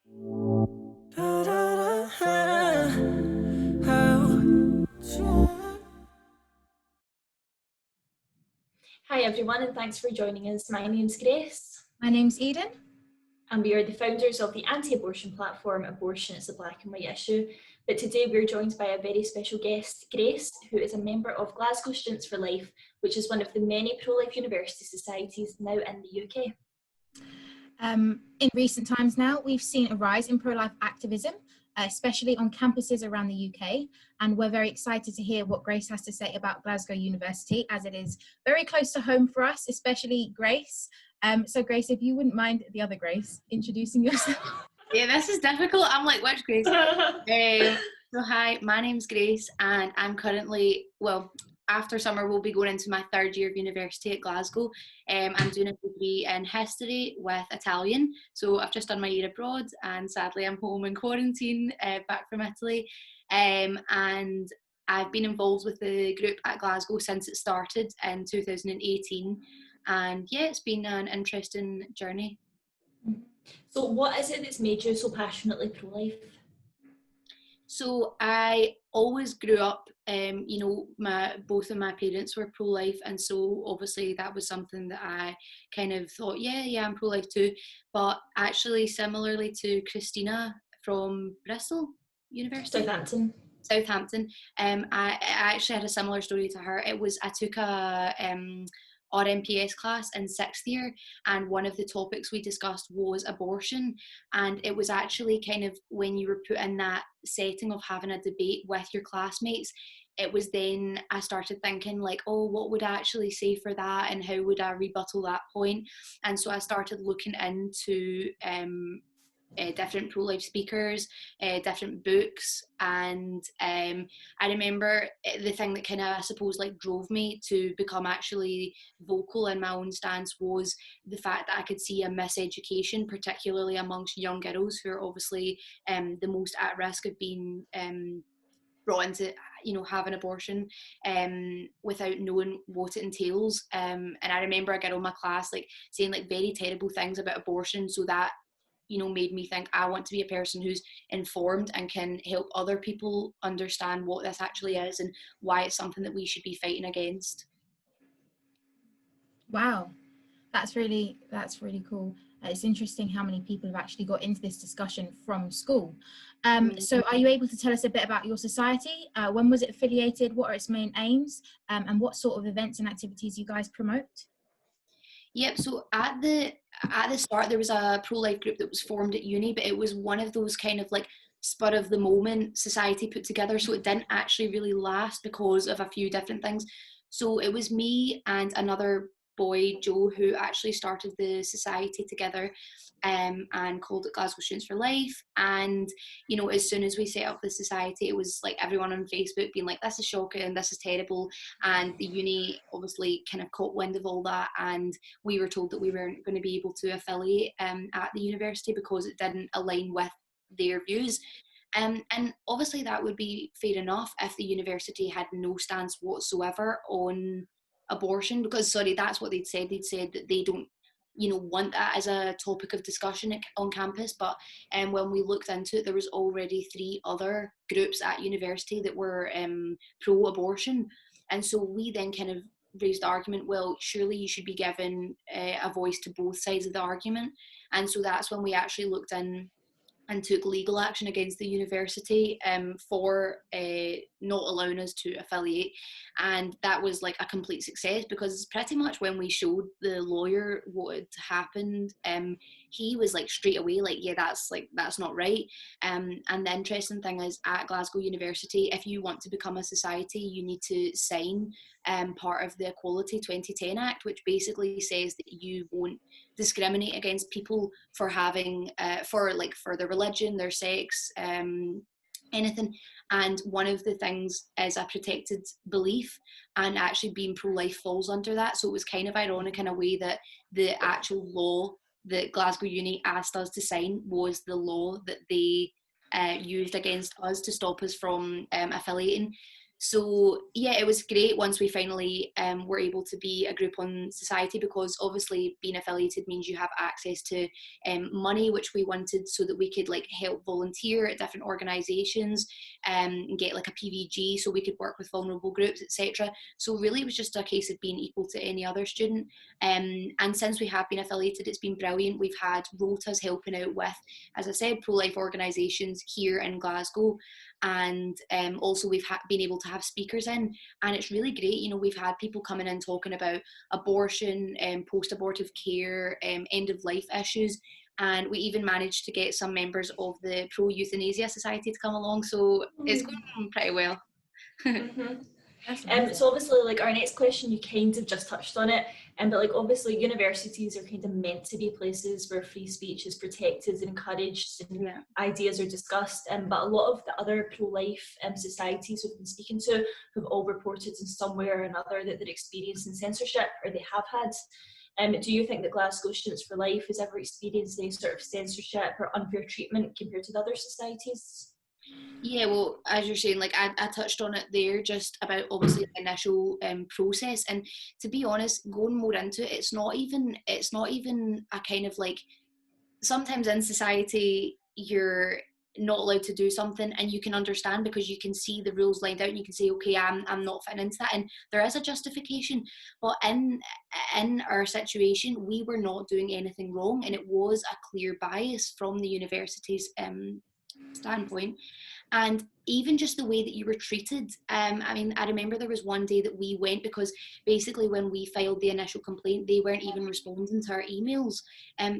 Hi everyone, and thanks for joining us. My name's Grace. My name's Eden. And we are the founders of the anti-abortion platform Abortion is a Black and White Issue. But today we're joined by a very special guest, Grace, who is a member of Glasgow Students for Life, which is one of the many pro-life university societies now in the UK. In recent times now, we've seen a rise in pro-life activism, especially on campuses around the UK, and we're very excited to hear what Grace has to say about Glasgow University, as it is very close to home for us, especially Grace. So Grace, if you wouldn't mind, the other Grace, introducing yourself. Yeah, this is difficult. I'm like, which Grace? So hi, my name's Grace, and I'm currently, after summer we'll be going into my third year of university at Glasgow. I'm doing a degree in history with Italian, so I've just done my year abroad, and sadly I'm home in quarantine back from Italy, and I've been involved with the group at Glasgow since it started in 2018, and yeah, it's been an interesting journey. So what is it that's made you so passionately pro-life? So I always grew up, both of my parents were pro-life, and so obviously that was something that I kind of thought, yeah, I'm pro-life too. But actually, similarly to Christina from Bristol University, Southampton, I actually had a similar story to her. I took a RMPS class in 6th year, and one of the topics we discussed was abortion, and it was actually kind of when you were put in that setting of having a debate with your classmates, it was then I started thinking like, oh, what would I actually say for that, and how would I rebuttal that point? And so I started looking into different pro-life speakers, different books, and I remember the thing that kind of, I suppose, like drove me to become actually vocal in my own stance was the fact that I could see a miseducation, particularly amongst young girls who are obviously the most at risk of being brought into have an abortion without knowing what it entails, and I remember a girl in my class like saying like very terrible things about abortion, so that made me think I want to be a person who's informed and can help other people understand what this actually is and why it's something that we should be fighting against. Wow, that's really cool. It's interesting how many people have actually got into this discussion from school. So are you able to tell us a bit about your society? When was it affiliated? What are its main aims? And what sort of events and activities you guys promote? Yep, so at the start there was a pro-life group that was formed at uni, but it was one of those kind of like spur of the moment society put together, so it didn't actually really last because of a few different things. So it was me and another boy, Joe, who actually started the society together, and called it Glasgow Students for Life. And as soon as we set up the society, it was like everyone on Facebook being like, this is shocking, this is terrible, and the uni obviously kind of caught wind of all that, and we were told that we weren't going to be able to affiliate at the university because it didn't align with their views. And obviously that would be fair enough if the university had no stance whatsoever on abortion, because that's what they'd said that they don't want that as a topic of discussion on campus. But when we looked into it, there was already 3 other groups at university that were pro-abortion, and so we then kind of raised the argument, well, surely you should be given a voice to both sides of the argument. And so that's when we actually looked in and took legal action against the university for not allowing us to affiliate. And that was like a complete success, because pretty much when we showed the lawyer what had happened, he was like straight away like, yeah, that's not right. And the interesting thing is, at Glasgow University, if you want to become a society, you need to sign part of the Equality 2010 Act, which basically says that you won't discriminate against people for having for their religion, their sex, anything. And one of the things is a protected belief, and actually being pro-life falls under that. So it was kind of ironic in a way that the actual law that Glasgow Uni asked us to sign was the law that they used against us to stop us from affiliating. So yeah, it was great once we finally were able to be a group on society, because obviously being affiliated means you have access to money, which we wanted so that we could like help volunteer at different organisations and get like a PVG so we could work with vulnerable groups, etc. So really it was just a case of being equal to any other student. And since we have been affiliated, it's been brilliant. We've had rotas helping out with, as I said, pro-life organisations here in Glasgow. And also we've been able to have speakers in, and it's really great. You know, we've had people coming in talking about abortion, post-abortive care, end of life issues, and we even managed to get some members of the pro-euthanasia society to come along, so it's going pretty well. So obviously, like, our next question, you kind of just touched on it, but like obviously universities are kind of meant to be places where free speech is protected and encouraged and ideas are discussed, but a lot of the other pro-life societies we've been speaking to have all reported in some way or another that they're experiencing censorship, or they have had. Do you think that Glasgow Students for Life has ever experienced any sort of censorship or unfair treatment compared to the other societies? Yeah, well, as you're saying, like I touched on it there, just about obviously the initial process, and to be honest, going more into it, it's not even a kind of like, sometimes in society you're not allowed to do something and you can understand because you can see the rules lined out and you can say, okay, I'm not fitting into that, and there is a justification. But in our situation, we were not doing anything wrong, and it was a clear bias from the university's standpoint. And even just the way that you were treated, I mean, I remember there was one day that we went, because basically when we filed the initial complaint, they weren't even responding to our emails,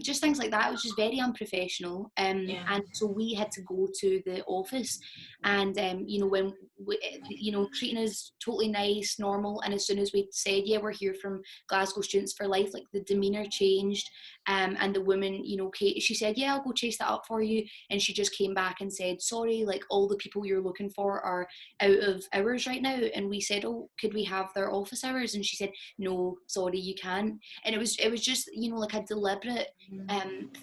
just things like that, which is very unprofessional. And so we had to go to the office, and you know, when we, you know, treating us totally nice, normal, and as soon as we said, yeah, we're here from Glasgow Students for Life, like the demeanour changed. And the woman, you know, Kate, she said, yeah, I'll go chase that up for you, and she just came back and said, sorry, like all the people you're looking for are out of hours right now. And we said, oh, could we have their office hours? And she said, no, sorry, you can't. And it was just, you know, like a deliberate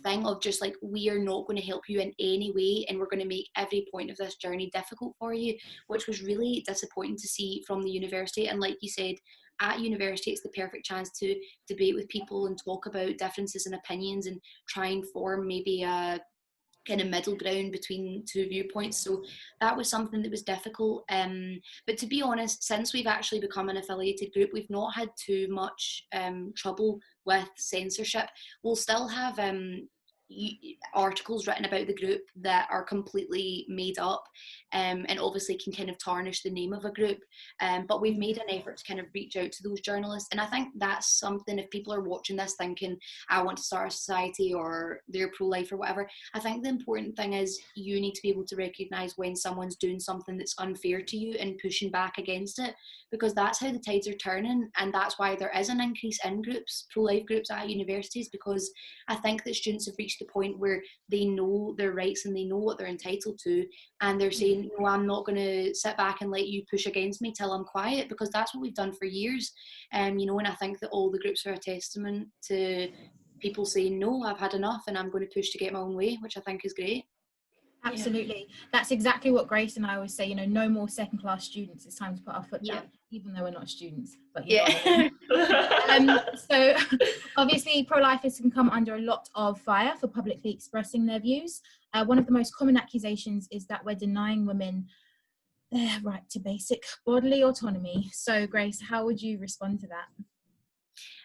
thing of just like, we are not going to help you in any way, and we're going to make every point of this journey difficult for you, which was really disappointing to see from the university. And like you said, at university, it's the perfect chance to debate with people and talk about differences in opinions and try and form maybe a kind of middle ground between two viewpoints. So that was something that was difficult. But to be honest, since we've actually become an affiliated group, we've not had too much trouble with censorship. We'll still have articles written about the group that are completely made up, and obviously can kind of tarnish the name of a group, but we've made an effort to kind of reach out to those journalists. And I think that's something, if people are watching this thinking, I want to start a society or they're pro-life or whatever, I think the important thing is you need to be able to recognise when someone's doing something that's unfair to you and pushing back against it, because that's how the tides are turning. And that's why there is an increase in groups, pro-life groups at universities, because I think that students have reached the point where they know their rights and they know what they're entitled to, and they're saying, no, I'm not going to sit back and let you push against me till I'm quiet, because that's what we've done for years. You know, and I think that all the groups are a testament to people saying, no, I've had enough and I'm going to push to get my own way, which I think is great. Absolutely. That's exactly what Grace and I always say, you know, no more second-class students. It's time to put our foot down, even though we're not students. But you know what I mean. So obviously pro-lifers can come under a lot of fire for publicly expressing their views. One of the most common accusations is that we're denying women their right to basic bodily autonomy. So Grace, how would you respond to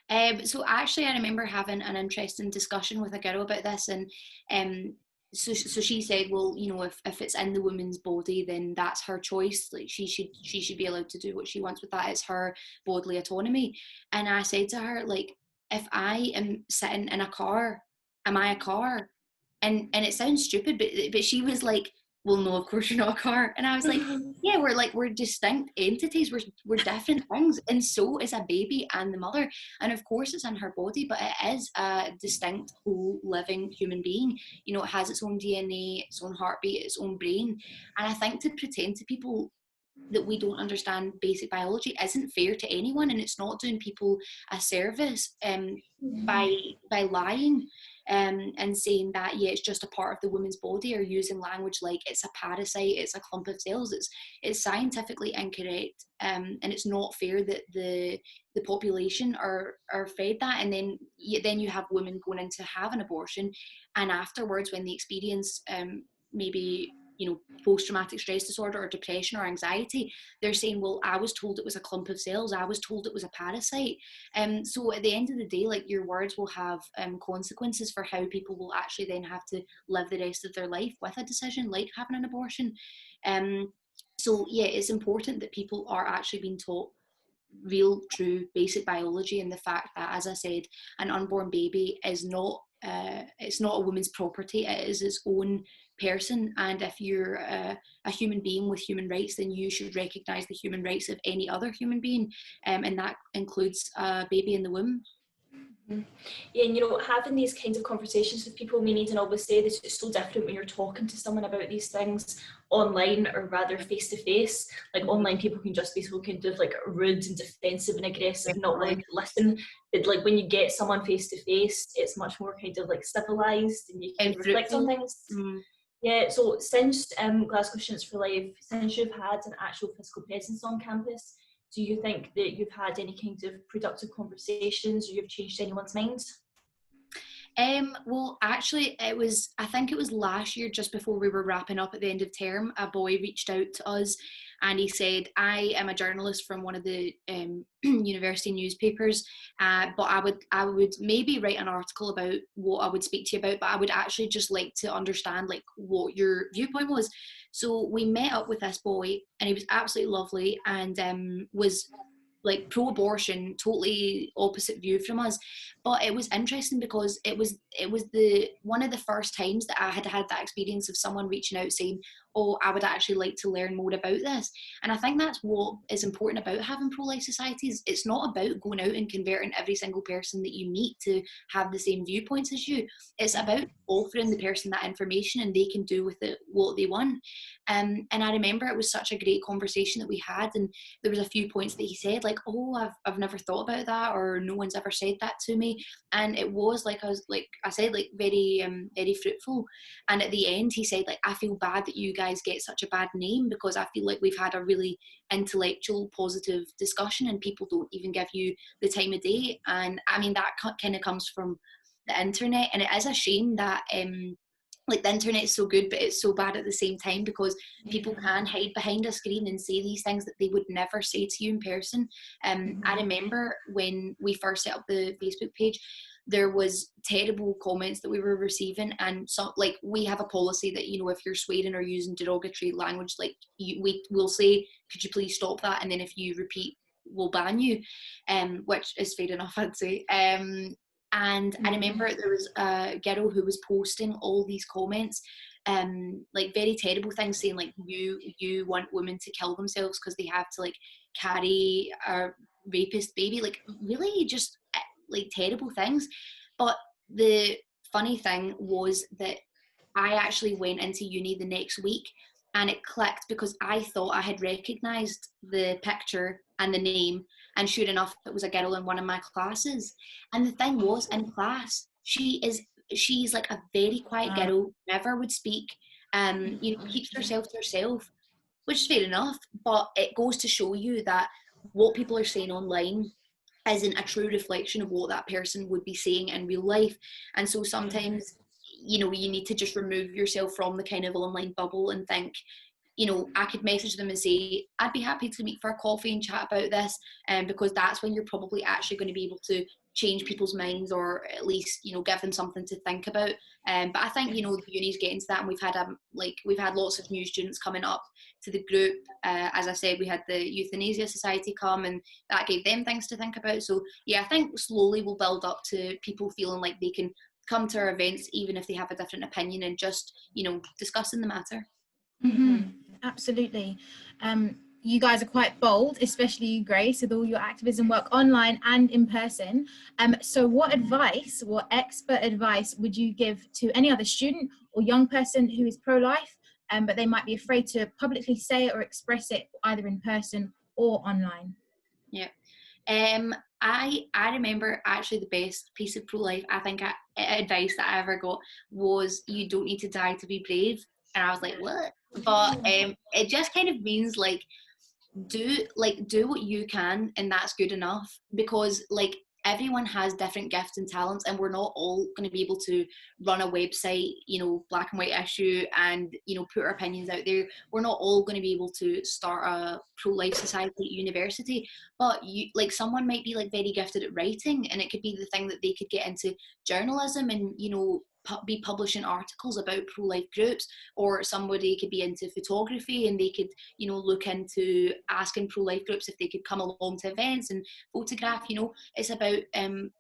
that? So actually I remember having an interesting discussion with a girl about this, and so she said, well, you know, if it's in the woman's body, then that's her choice. Like she should be allowed to do what she wants with that. It's her bodily autonomy. And I said to her, like, if I am sitting in a car, am I a car? And it sounds stupid, but she was like, well, no, of course you're not a car. And I was like, yeah, we're distinct entities, we're different things, and so is a baby and the mother. And of course it's in her body, but it is a distinct whole living human being. You know, it has its own DNA, its own heartbeat, its own brain. And I think to pretend to people that we don't understand basic biology isn't fair to anyone, and it's not doing people a service by lying. and saying that, yeah, it's just a part of the woman's body, or using language like it's a parasite, it's a clump of cells. It's scientifically incorrect, and it's not fair that the population are fed that, and then you have women going in to have an abortion, and afterwards when they experience maybe, you know, post-traumatic stress disorder or depression or anxiety, they're saying, well, I was told it was a clump of cells, I was told it was a parasite. So at the end of the day, like, your words will have consequences for how people will actually then have to live the rest of their life with a decision like having an abortion. So yeah, it's important that people are actually being taught real, true, basic biology, and the fact that, as I said, an unborn baby is not it's not a woman's property, it is its own person, and if you're a human being with human rights, then you should recognise the human rights of any other human being, and that includes a baby in the womb. Yeah, and you know, having these kinds of conversations with people, we need to always say that it's so different when you're talking to someone about these things online, or rather face to face. Like, online people can just be so kind of like rude and defensive and aggressive, not willing to listen. But like, when you get someone face to face, it's much more kind of like civilized, and you can reflect on things. Yeah, so since Glasgow Students for Life, since you've had an actual physical presence on campus, do you think that you've had any kind of productive conversations, or you've changed anyone's mind? Well, actually, I think it was last year, just before we were wrapping up at the end of term, a boy reached out to us, and he said, I am a journalist from one of the university newspapers, but I would maybe write an article about what I would speak to you about, but I would actually just like to understand like what your viewpoint was. So we met up with this boy, and he was absolutely lovely, and was like pro-abortion, totally opposite view from us. But it was interesting because it was the one of the first times that I had had that experience of someone reaching out saying, oh, I would actually like to learn more about this. And I think that's what is important about having pro-life societies. It's not about going out and converting every single person that you meet to have the same viewpoints as you. It's about offering the person that information, and they can do with it what they want. And I remember it was such a great conversation that we had, and there was a few points that he said, like, oh, I've never thought about that, or no one's ever said that to me. And it was like, I said, like, very very fruitful. And at the end he said, like, I feel bad that you guys get such a bad name, because I feel like we've had a really intellectual, positive discussion, and people don't even give you the time of day. And I mean, that kind of comes from the internet, and it is a shame that like, the internet is so good, but it's so bad at the same time, because people can hide behind a screen and say these things that they would never say to you in person. I remember when we first set up the Facebook page, there was terrible comments that we were receiving, and so, like, we have a policy that, you know, if you're swearing or using derogatory language, like, we will say, could you please stop that, and then if you repeat, we'll ban you, which is fair enough, I'd say. And I remember there was a girl who was posting all these comments, like, very terrible things, saying, like, you want women to kill themselves because they have to, like, carry a rapist baby, like, really just like terrible things. But the funny thing was that I actually went into uni the next week, and it clicked, because I thought I had recognised the picture and the name, and sure enough it was a girl in one of my classes. And the thing was, in class, she's like a very quiet girl, never would speak, you know, keeps herself to herself, which is fair enough. But it goes to show you that what people are saying online isn't a true reflection of what that person would be saying in real life. And so sometimes, you know, you need to just remove yourself from the kind of online bubble and think, you know, I could message them and say, I'd be happy to meet for a coffee and chat about this, because that's when you're probably actually going to be able to change people's minds, or at least, you know, give them something to think about. But I think, you know, the uni's getting to that, and we've had lots of new students coming up to the group. As I said, we had the Euthanasia Society come, and that gave them things to think about. So yeah, I think slowly we'll build up to people feeling like they can come to our events even if they have a different opinion, and just, you know, discussing the matter. Absolutely. You guys are quite bold, especially you, Grace, with all your activism work online and in person. So what advice, what expert advice would you give to any other student or young person who is pro-life, but they might be afraid to publicly say it or express it, either in person or online? Yeah. I remember actually the best piece of pro-life advice that I ever got was, you don't need to die to be brave. And I was like, what? But it just kind of means like, do what you can, and that's good enough, because like everyone has different gifts and talents, and we're not all going to be able to run a website, you know, Black and White Issue, and, you know, put our opinions out there. We're not all going to be able to start a pro-life society at university, but you, like, someone might be like very gifted at writing, and it could be the thing that they could get into journalism and, you know, be publishing articles about pro-life groups, or somebody could be into photography and they could, you know, look into asking pro-life groups if they could come along to events and photograph. You know, it's about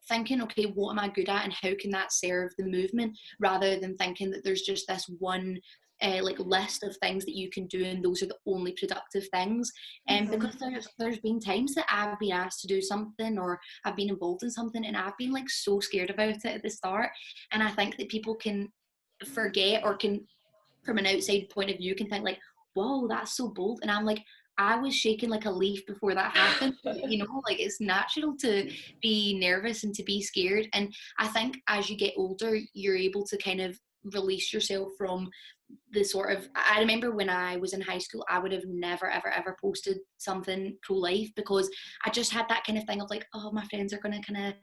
thinking, okay, what am I good at and how can that serve the movement, rather than thinking that there's just this one like list of things that you can do and those are the only productive things. Because there's been times that I've been asked to do something, or I've been involved in something, and I've been like so scared about it at the start, and I think that people can forget, or can, from an outside point of view, can think like, whoa, that's so bold. And I'm like, I was shaking like a leaf before that happened. You know, like, it's natural to be nervous and to be scared. And I think as you get older, you're able to kind of release yourself from the sort of, I remember when I was in high school, I would have never ever posted something pro-life, because I just had that kind of thing of like, oh, my friends are going to kind of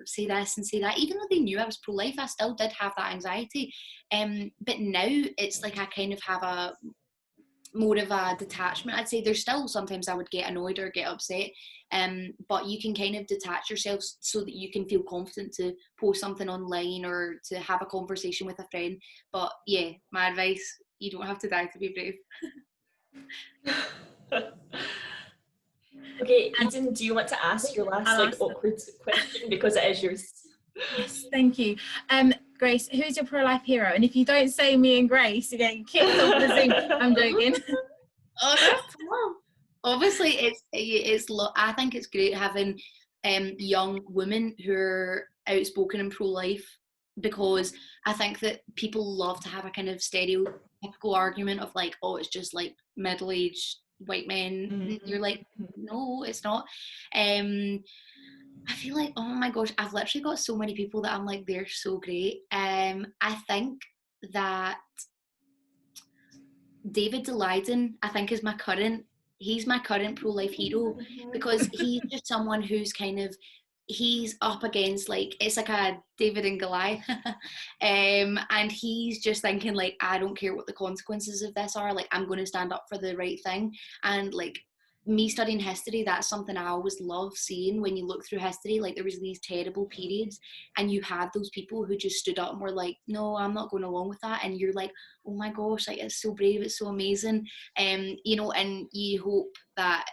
say this and say that. Even though they knew I was pro-life, I still did have that anxiety. But now it's like I kind of have a more of a detachment. I'd say there's still sometimes I would get annoyed or get upset, but you can kind of detach yourself so that you can feel confident to post something online or to have a conversation with a friend. But yeah, my advice, you don't have to die to be brave. Okay, Eden, do you want to ask your last awkward question, because it is yours? Yes, thank you. Grace, who's your pro-life hero? And if you don't say me and Grace, you're getting kicked off the Zoom. I'm joking. Oh, that's cool. Obviously, I think it's great having young women who are outspoken and pro-life, because I think that people love to have a kind of stereotypical argument of like, oh, it's just like middle-aged white men. Mm-hmm. You're like, no, it's not. I feel like, oh my gosh, I've literally got so many people that I'm like, they're so great. I think that David Daleiden, I think, is he's my current pro-life hero, because he's just someone who's kind of, he's up against, like, it's like a David and Goliath, and he's just thinking like, I don't care what the consequences of this are, like, I'm going to stand up for the right thing. And like, me studying history, that's something I always love seeing. When you look through history, like, there was these terrible periods and you had those people who just stood up and were like, no, I'm not going along with that. And you're like, oh my gosh, like, it's so brave, it's so amazing. You know, and you hope that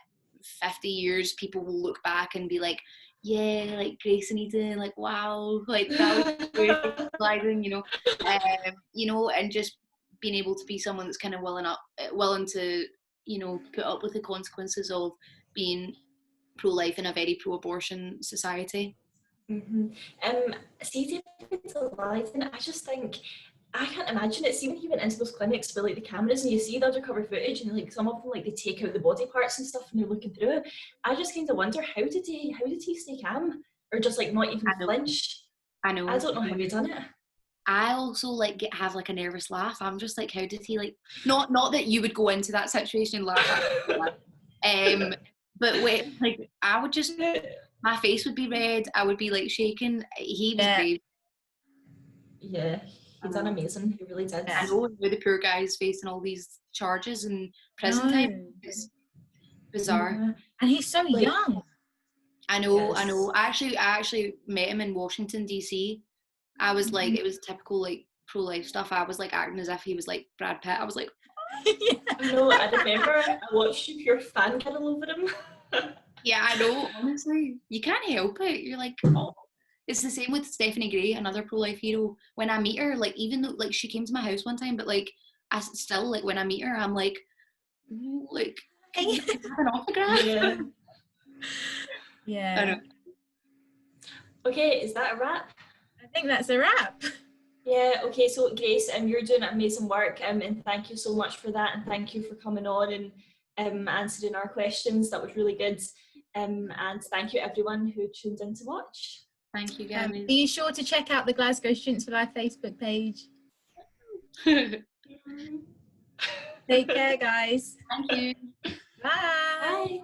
50 years people will look back and be like, yeah, like Grace and Eden, like, wow, like that was great, you know, and just being able to be someone that's kind of willing to, you know, put up with the consequences of being pro-life in a very pro-abortion society. Mm-hmm. See, David Daleiden, I just think, I can't imagine it. See, when he went into those clinics with like the cameras and you see the undercover footage and like some of them, like, they take out the body parts and stuff and you're looking through it, I just kind of wonder, how did he stay calm, or just like not even flinch? I know. I don't know how he done it. I also like have like a nervous laugh. I'm just like, how did he, like, not that you would go into that situation and laugh but wait, like, I would just, my face would be red, I would be like shaking. He was brave. Yeah, he done amazing. He really did. I know, the poor guy's facing all these charges and prison time. It's bizarre. Yeah. And he's so young. I know. I actually met him in Washington DC. I was like, it was typical like pro-life stuff. I was like acting as if he was like Brad Pitt. I was like, I know. I remember I watched you pure fangirl over him. Yeah, I know. Honestly, you can't help it. You're like, oh. It's the same with Stephanie Gray, another pro-life hero. When I meet her, like, even though like she came to my house one time, but like I still, like, when I meet her, I'm like, can I have an autograph? Yeah. Yeah. I know. Okay, is that a wrap? I think that's a wrap. Yeah, okay, so Grace, you're doing amazing work, and thank you so much for that, and thank you for coming on and answering our questions. That was really good. And thank you everyone who tuned in to watch. Thank you, guys. Be sure to check out the Glasgow Students for Life Facebook page. Take care, guys. Thank you. Bye. Bye.